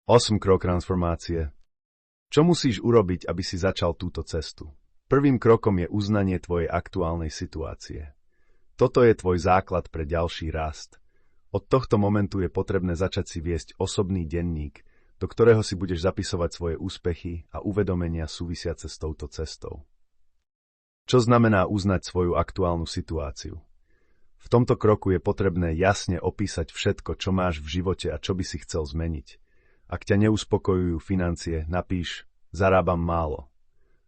8 krok transformácie. Čo musíš urobiť, aby si začal túto cestu? Prvým krokom je uznanie tvojej aktuálnej situácie. Toto je tvoj základ pre ďalší rast. Od tohto momentu je potrebné začať si viesť osobný denník, do ktorého si budeš zapisovať svoje úspechy a uvedomenia súvisiace s touto cestou. Čo znamená uznať svoju aktuálnu situáciu? V tomto kroku je potrebné jasne opísať všetko, čo máš v živote a čo by si chcel zmeniť. Ak ťa neuspokojujú financie, napíš zarábam málo.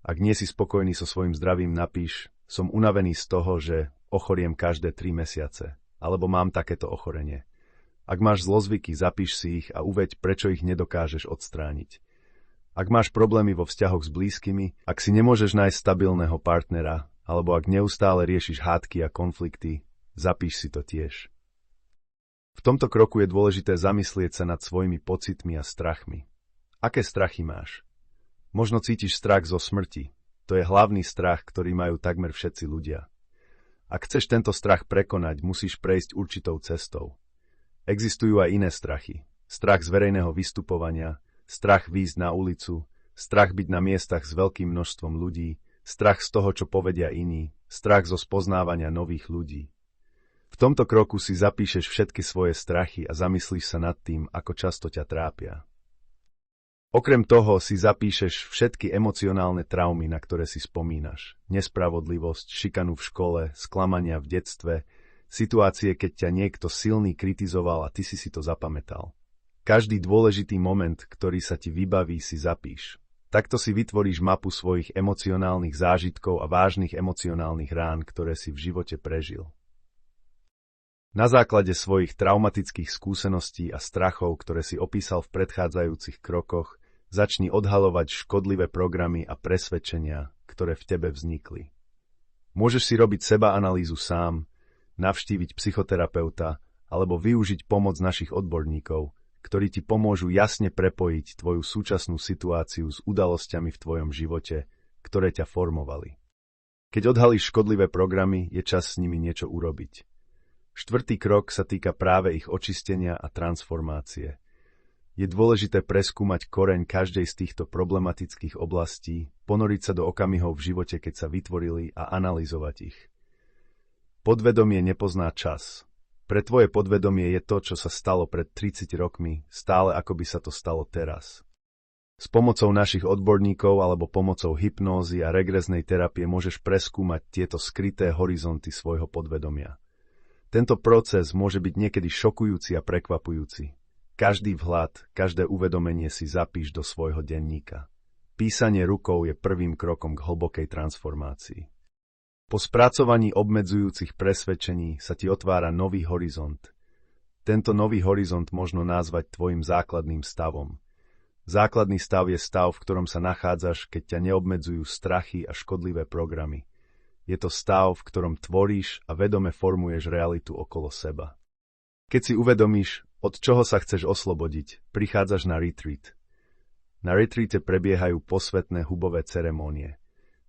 Ak nie si spokojný so svojím zdravím, napíš som unavený z toho, že ochoriem každé 3 mesiace, alebo mám takéto ochorenie. Ak máš zlozvyky, zapíš si ich a uveď, prečo ich nedokážeš odstrániť. Ak máš problémy vo vzťahoch s blízkymi, ak si nemôžeš nájsť stabilného partnera, alebo ak neustále riešiš hádky a konflikty, zapíš si to tiež. V tomto kroku je dôležité zamyslieť sa nad svojimi pocitmi a strachmi. Aké strachy máš? Možno cítiš strach zo smrti. To je hlavný strach, ktorý majú takmer všetci ľudia. Ak chceš tento strach prekonať, musíš prejsť určitou cestou. Existujú aj iné strachy. Strach z verejného vystupovania, strach výjsť na ulicu, strach byť na miestach s veľkým množstvom ľudí, strach z toho, čo povedia iní, strach zo spoznávania nových ľudí. V tomto kroku si zapíšeš všetky svoje strachy a zamyslíš sa nad tým, ako často ťa trápia. Okrem toho si zapíšeš všetky emocionálne traumy, na ktoré si spomínaš. Nespravodlivosť, šikanu v škole, sklamania v detstve, situácie, keď ťa niekto silný kritizoval a ty si to zapamätal. Každý dôležitý moment, ktorý sa ti vybaví, si zapíš. Takto si vytvoríš mapu svojich emocionálnych zážitkov a vážnych emocionálnych rán, ktoré si v živote prežil. Na základe svojich traumatických skúseností a strachov, ktoré si opísal v predchádzajúcich krokoch, začni odhaľovať škodlivé programy a presvedčenia, ktoré v tebe vznikli. Môžeš si robiť sebaanalýzu sám, navštíviť psychoterapeuta alebo využiť pomoc našich odborníkov, ktorí ti pomôžu jasne prepojiť tvoju súčasnú situáciu s udalosťami v tvojom živote, ktoré ťa formovali. Keď odhalíš škodlivé programy, je čas s nimi niečo urobiť. 4. krok sa týka práve ich očistenia a transformácie. Je dôležité preskúmať koreň každej z týchto problematických oblastí, ponoriť sa do okamihov v živote, keď sa vytvorili a analyzovať ich. Podvedomie nepozná čas. Pre tvoje podvedomie je to, čo sa stalo pred 30 rokmi, stále ako by sa to stalo teraz. S pomocou našich odborníkov alebo pomocou hypnózy a regresnej terapie môžeš preskúmať tieto skryté horizonty svojho podvedomia. Tento proces môže byť niekedy šokujúci a prekvapujúci. Každý vhľad, každé uvedomenie si zapíš do svojho denníka. Písanie rukou je prvým krokom k hlbokej transformácii. Po spracovaní obmedzujúcich presvedčení sa ti otvára nový horizont. Tento nový horizont možno nazvať tvojim základným stavom. Základný stav je stav, v ktorom sa nachádzaš, keď ťa neobmedzujú strachy a škodlivé programy. Je to stav, v ktorom tvoríš a vedome formuješ realitu okolo seba. Keď si uvedomíš, od čoho sa chceš oslobodiť, prichádzaš na retreat. Na retreate prebiehajú posvätné hubové ceremónie.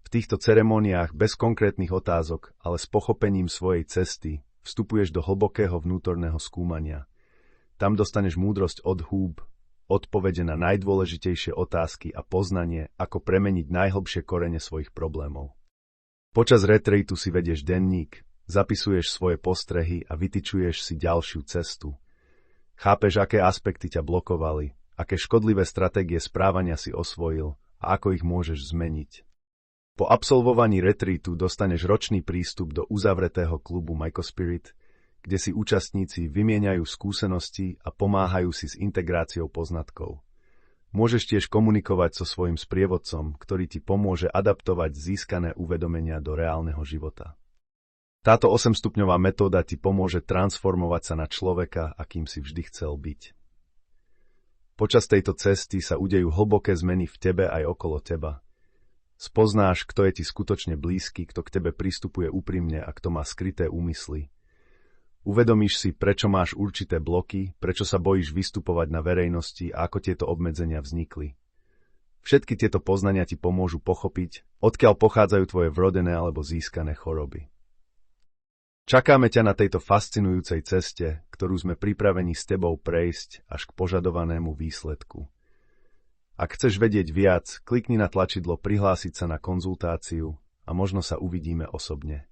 V týchto ceremóniách bez konkrétnych otázok, ale s pochopením svojej cesty, vstupuješ do hlbokého vnútorného skúmania. Tam dostaneš múdrosť od húb, odpovede na najdôležitejšie otázky a poznanie, ako premeniť najhlbšie korene svojich problémov. Počas retreatu si vedieš denník, zapisuješ svoje postrehy a vytyčuješ si ďalšiu cestu. Chápeš, aké aspekty ťa blokovali, aké škodlivé stratégie správania si osvojil a ako ich môžeš zmeniť. Po absolvovaní retreatu dostaneš ročný prístup do uzavretého klubu Mycospirit, kde si účastníci vymieňajú skúsenosti a pomáhajú si s integráciou poznatkov. Môžeš tiež komunikovať so svojím sprievodcom, ktorý ti pomôže adaptovať získané uvedomenia do reálneho života. Táto 8-stupňová metóda ti pomôže transformovať sa na človeka, akým si vždy chcel byť. Počas tejto cesty sa udejú hlboké zmeny v tebe aj okolo teba. Spoznáš, kto je ti skutočne blízky, kto k tebe pristupuje úprimne a kto má skryté úmysly. Uvedomíš si, prečo máš určité bloky, prečo sa bojíš vystupovať na verejnosti a ako tieto obmedzenia vznikli. Všetky tieto poznania ti pomôžu pochopiť, odkiaľ pochádzajú tvoje vrodené alebo získané choroby. Čakáme ťa na tejto fascinujúcej ceste, ktorú sme pripravení s tebou prejsť až k požadovanému výsledku. Ak chceš vedieť viac, klikni na tlačidlo prihlásiť sa na konzultáciu a možno sa uvidíme osobne.